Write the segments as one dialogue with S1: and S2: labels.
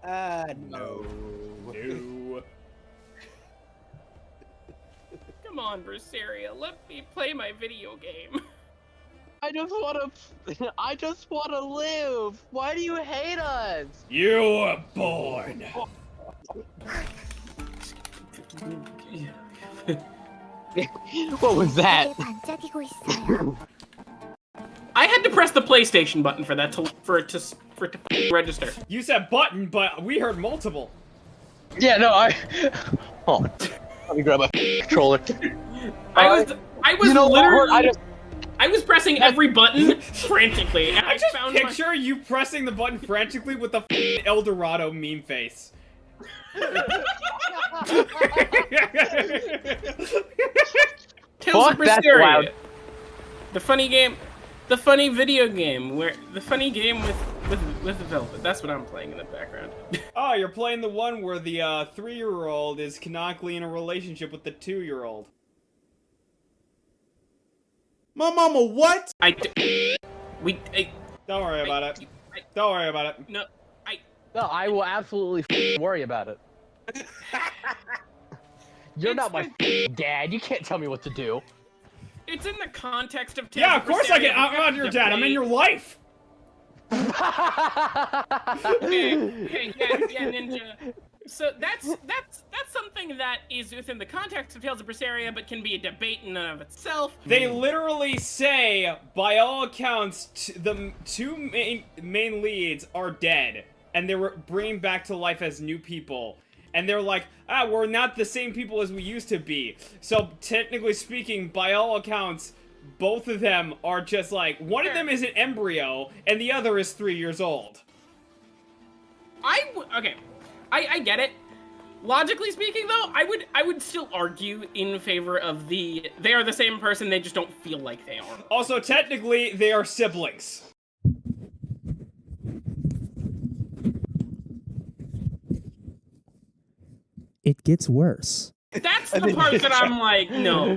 S1: No.
S2: No.
S3: Come on, Berseria, let me play my video game.
S4: I just wanna live. Why do you hate us?
S2: You were born.
S4: What was that?
S3: I had to press the PlayStation button for that for it to register.
S2: You said button, but we heard multiple.
S4: Yeah, no, Oh, let me grab a controller.
S3: I was
S4: You know,
S3: literally. I was pressing every button frantically, and
S2: I just
S3: found
S2: picture you pressing the button frantically with the El Dorado meme face.
S3: Tales of
S4: That's
S3: Berseria,
S4: loud.
S3: the funny game, the funny video game with the Velvet. That's what I'm playing in the background.
S2: Oh, you're playing the one where the 3-year-old is canonically in a relationship with the 2-year-old.
S1: My mama, what?
S2: Don't worry about it. Don't worry about it.
S3: No,
S4: No, I will absolutely worry about it. You're not my dad. You can't tell me what to do.
S3: it's in the context of Tales
S2: Yeah,
S3: of
S2: of course I
S3: Berseria.
S2: can. I'm not your dad. I'm in your life.
S3: Hey, yeah, Ninja. So that's something that is within the context of Tales of Berseria, but can be a debate in and of itself.
S2: They literally say, by all accounts, the two main leads are dead, and they were bringing back to life as new people. And they're like, we're not the same people as we used to be. So technically speaking, by all accounts, both of them are just like, one of them is an embryo, and the other is 3 years old.
S3: Okay, I get it. Logically speaking, though, I would still argue in favor of they are the same person, they just don't feel like they are.
S2: Also, technically, they are siblings.
S5: It gets worse.
S3: That's the part that I'm like, no.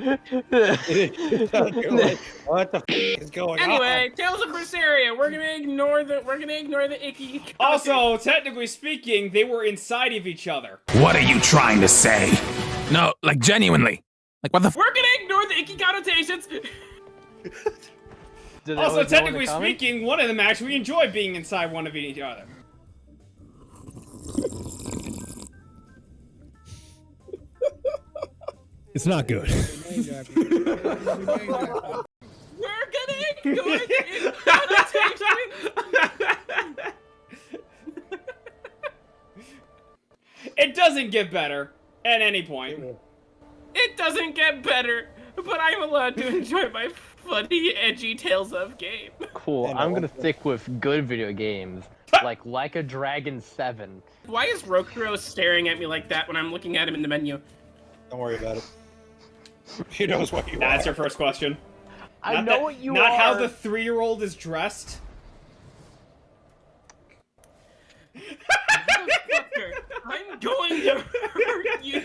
S1: What the f is going on?
S3: Anyway, Tales of Berseria, we're gonna ignore the icky.
S2: Also, technically speaking, they were inside of each other.
S6: What are you trying to say? No, like genuinely. Like what the f-
S3: We're gonna ignore the icky connotations.
S2: Also, technically speaking, one of them actually enjoy being inside one of each other.
S5: It's not good.
S3: We're gonna ignore the icky connotations.
S2: It doesn't get better at any point.
S3: It doesn't get better, but I'm allowed to enjoy my funny, edgy Tales of game.
S4: Cool. I'm gonna stick with good video games, like a Dragon 7.
S3: Why is Rokuro staring at me like that when I'm looking at him in the menu?
S1: Don't worry about it. He knows what you
S2: That's
S1: are.
S2: your first question.
S4: I know what you are.
S2: Not how the 3-year-old is dressed.
S3: Motherfucker, I'm going to hurt you.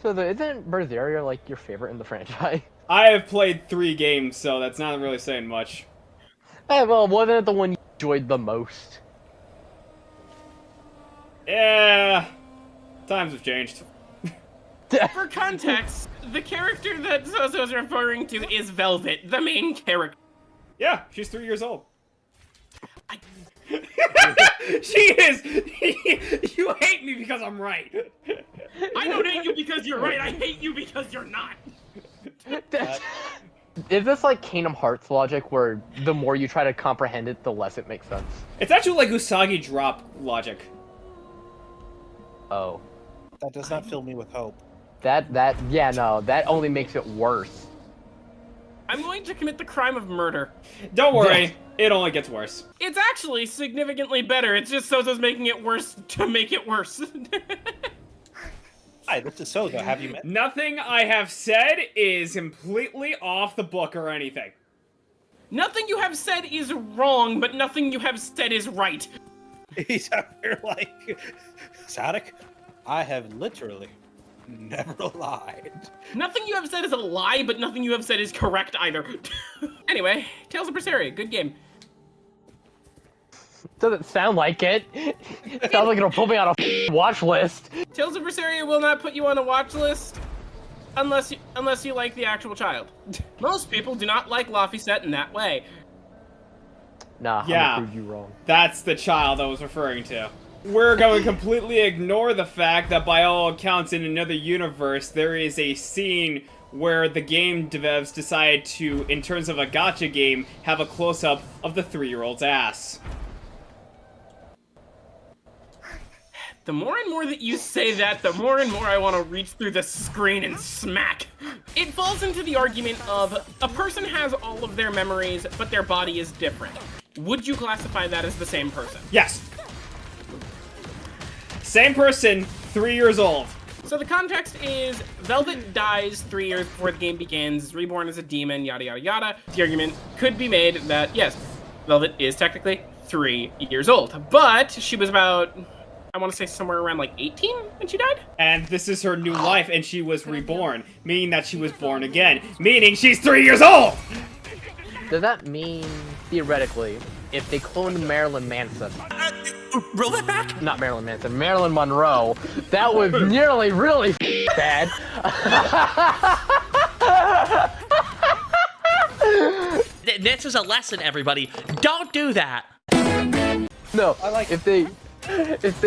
S4: So isn't Berseria like your favorite in the franchise?
S2: I have played 3 games, so that's not really saying much.
S4: Hey, well, wasn't it the one you enjoyed the most?
S2: Yeah, times have changed.
S3: For context, the character that Sozo is referring to is Velvet, the main character.
S2: Yeah, she's 3 years old. She is! You hate me because I'm right.
S3: I don't hate you because you're right, I hate you because you're not.
S4: Is this like Kingdom Hearts logic, where the more you try to comprehend it, the less it makes sense?
S2: It's actually like Usagi drop logic.
S4: Oh.
S1: That does not fill me with hope.
S4: Yeah, no, that only makes it worse.
S3: I'm going to commit the crime of murder.
S2: Don't worry, it only gets worse.
S3: It's actually significantly better, it's just Sozo's making it worse to make it worse.
S1: Hi, this is Sozo. Have you met?
S2: Nothing I have said is completely off the book or anything.
S3: Nothing you have said is wrong, but nothing you have said is right.
S1: He's out here like, Sadek, I have literally never lied.
S3: Nothing you have said is a lie, but nothing you have said is correct either. Anyway, Tales of Berseria, good game.
S4: Doesn't sound like it. Sounds like it'll put me on a watch list.
S3: Tales of Berseria will not put you on a watch list unless you like the actual child. Most people do not like Laphicet in that way.
S4: Nah,
S2: Yeah.
S4: I'm gonna prove you wrong.
S2: That's the child I was referring to. We're going to completely ignore the fact that by all accounts in another universe, there is a scene where the game devs decide to, in terms of a gacha game, have a close-up of the 3-year-old's ass.
S3: The more and more that you say that, the more and more I want to reach through the screen and smack. It falls into the argument of a person has all of their memories, but their body is different. Would you classify that as the same person?
S2: Yes. Same person, 3 years old.
S3: So the context is Velvet dies 3 years before the game begins, is reborn as a demon, yada yada yada. The argument could be made that, yes, Velvet is technically 3 years old, but she was about, I want to say somewhere around like 18 when she died?
S2: And this is her new life, and she was reborn, meaning that she was born again, meaning she's 3 years old!
S4: Does that mean, theoretically, if they cloned Marilyn Manson?
S6: Roll that back.
S4: Not Marilyn Manson, Marilyn Monroe. That was nearly really bad.
S7: This is a lesson, everybody. Don't do that.
S4: No,
S1: I like
S4: if they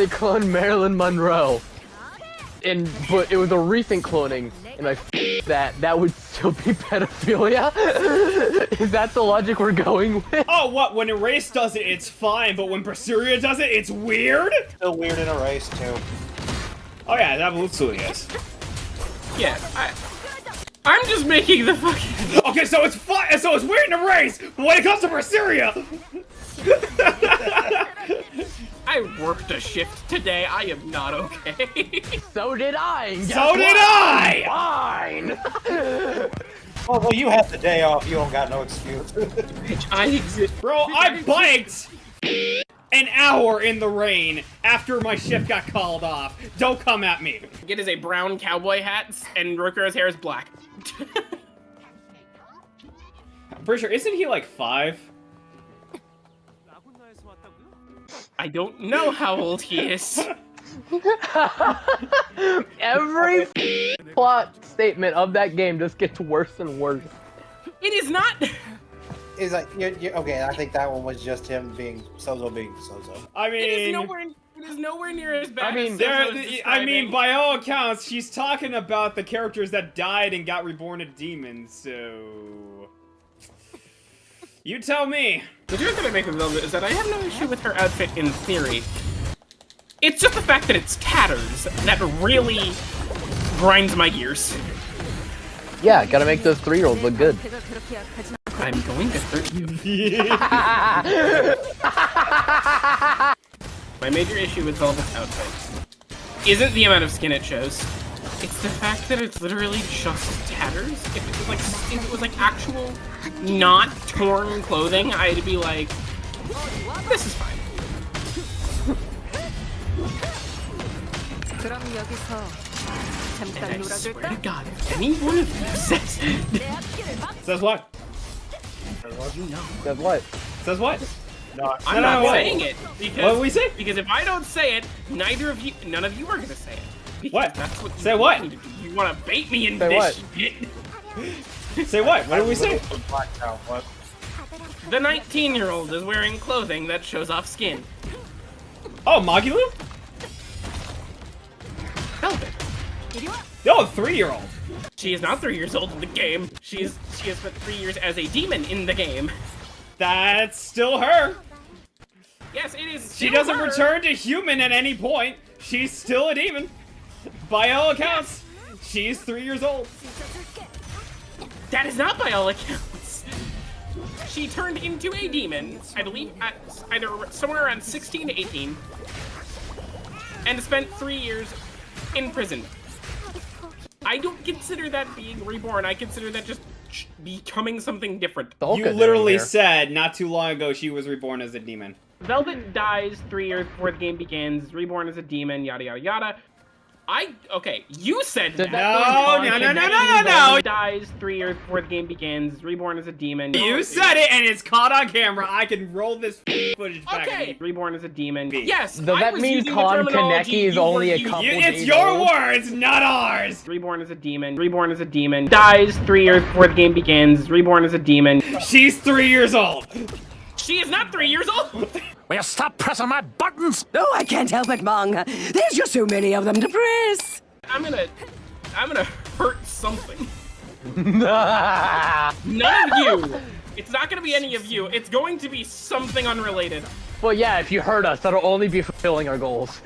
S4: cloned Marilyn Monroe, but it was a recent cloning, and that would still be pedophilia? Is that the logic we're going with?
S2: Oh, what? When Erase does it, it's fine, but when Berseria does it, it's weird?
S1: Still weird in a race too.
S2: Oh yeah, that absolutely is.
S3: Yeah, I'm just making the fucking...
S2: Okay, so it's fine. So it's weird in Erase, but when it comes to Berseria,
S3: I worked a shift today, I am not okay.
S4: So did I. Guess
S2: so did
S4: what?
S2: I.
S4: Fine.
S1: Well, you have the day off. You don't got no excuse.
S3: I exist.
S2: Bro, I biked an hour in the rain after my shift got called off. Don't come at me.
S3: Get is a brown cowboy hat, and Rokuro's hair is black.
S2: I'm pretty sure, isn't he like 5?
S3: I don't know how old he is.
S4: Every plot statement of that game just gets worse and worse.
S3: It is not.
S1: Is like okay? I think that one was just him being Sozo being Sozo.
S2: I mean,
S3: It is nowhere near as bad.
S4: I mean,
S3: as
S2: there,
S3: Sozo's
S2: I
S3: describing.
S2: mean, by all accounts, she's talking about the characters that died and got reborn as demons, so... You tell me.
S3: The joke that I make with Velvet is that I have no issue with her outfit in theory. It's just the fact that it's tatters that really grinds my gears.
S4: Yeah, gotta make those 3-year-olds look good.
S3: I'm going to hurt you. My major issue with Velvet's outfit isn't the amount of skin it shows. It's the fact that it's literally just tatters. If it was like actual, not torn clothing, I'd be like, this is fine. And I swear to God, if any one of you says it,
S2: Says what?
S4: That's what?
S2: Says what?
S3: I'm not saying it. Because,
S2: What did we say?
S3: Because if I don't say it, none of you are gonna say it. Because
S2: What?
S3: That's what
S2: Say
S3: you
S2: what?
S3: want to do. You want to bait me into
S4: Say
S3: this
S4: what?
S3: shit.
S2: Say what? What did we say?
S1: What?
S3: The 19-year-old is wearing clothing that shows off skin.
S2: Oh, Magulu?
S3: Velvet.
S2: Oh, 3-year-old.
S3: She is not 3 years old in the game. She has spent 3 years as a demon in the game.
S2: That's still her.
S3: Yes, it is.
S2: She
S3: still
S2: doesn't
S3: her.
S2: return to human at any point. She's still a demon. By all accounts, she's 3 years old.
S3: That is not by all accounts. She turned into a demon, I believe, at either somewhere around 16 to 18, and spent 3 years in prison. I don't consider that being reborn. I consider that just becoming something different.
S2: You literally said not too long ago she was reborn as a demon.
S3: Velvet dies 3 years before the game begins, is reborn as a demon, yada yada yada. Okay, you said that.
S2: No.
S3: Dies 3 years before the game begins, reborn as a demon.
S2: You said it, and it's caught on camera. I can roll this footage back.
S3: Okay, reborn as a demon. Yes,
S4: Does that mean Kon Kaneki is only a couple days
S2: It's your
S4: old?
S2: words, not ours.
S3: Reborn as a demon. Reborn as a demon. Dies 3 years before the game begins. Reborn as a demon.
S2: She's 3 years old.
S3: She is not 3 years old.
S6: Will you stop pressing my buttons?
S8: Oh, I can't help it, Mong. There's just so many of them to press.
S3: I'm gonna hurt something. None of you. It's not gonna be any of you. It's going to be something unrelated.
S4: Well, yeah, if you hurt us, that'll only be fulfilling our goals.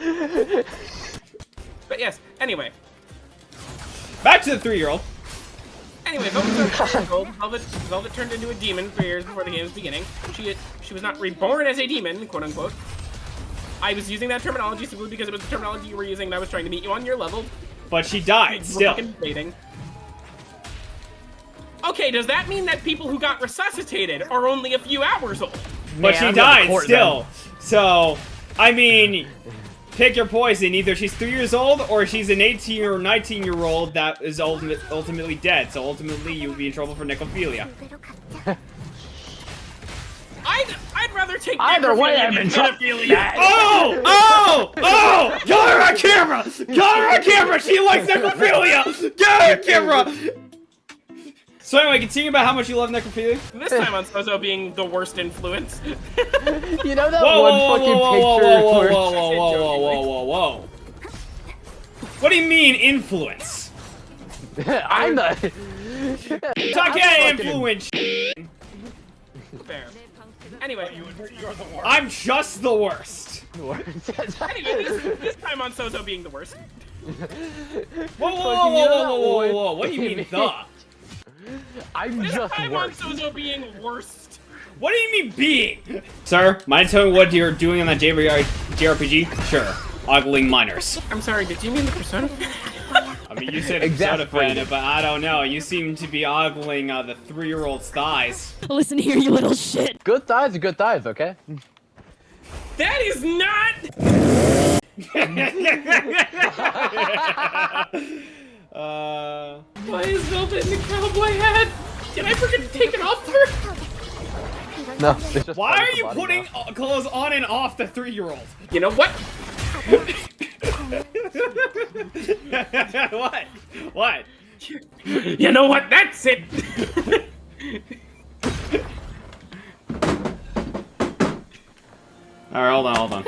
S3: But yes, anyway.
S2: Back to the 3-year-old.
S3: Anyway, Velvet turned into a demon 3 years before the game's beginning. She was not reborn as a demon, quote unquote. I was using that terminology simply because it was the terminology you were using and I was trying to meet you on your level.
S2: But she died, still.
S3: Fucking debating. Okay, does that mean that people who got resuscitated are only a few hours old?
S2: But she died, still. So, I mean, pick your poison. Either she's 3 years old, or she's an 18 or 19-year-old that is ultimately dead. So ultimately, you would be in trouble for necrophilia.
S3: I'd rather take
S4: Either way, I'm in trouble.
S2: Oh! Got her on camera! Got her on camera! She likes necrophilia! Get her on camera! So anyway, continue about how much you love necrophilia.
S3: This time on Sozo being the worst influence.
S4: You know that one fucking picture
S2: Whoa. What do you mean, influence?
S4: I'm the...
S2: Influence.
S3: Fair. Anyway,
S2: I'm just the worst.
S3: anyway, this time on Sozo being the worst.
S2: Whoa. What do you mean, the?
S4: I'm
S3: This
S4: just
S3: time on
S4: worse.
S3: Sozo being worst.
S2: What do you mean, being? Sir, mind telling me what you're doing on that JRPG? Sure. Ogling minors.
S3: I'm sorry, did you mean the Persona?
S2: I mean, you said Persona fan, but I don't know. You seem to be ogling the 3-year-old's thighs.
S8: Listen here, you little shit.
S4: Good thighs are good thighs, okay?
S3: That is not. Why is Velvet in the cowboy hat? Did I forget to take it off her?
S4: No, it's just
S2: Why are you putting clothes on and off the 3-year-old?
S3: You know what?
S2: What?
S3: You know what? That's it.
S2: Alright, hold on.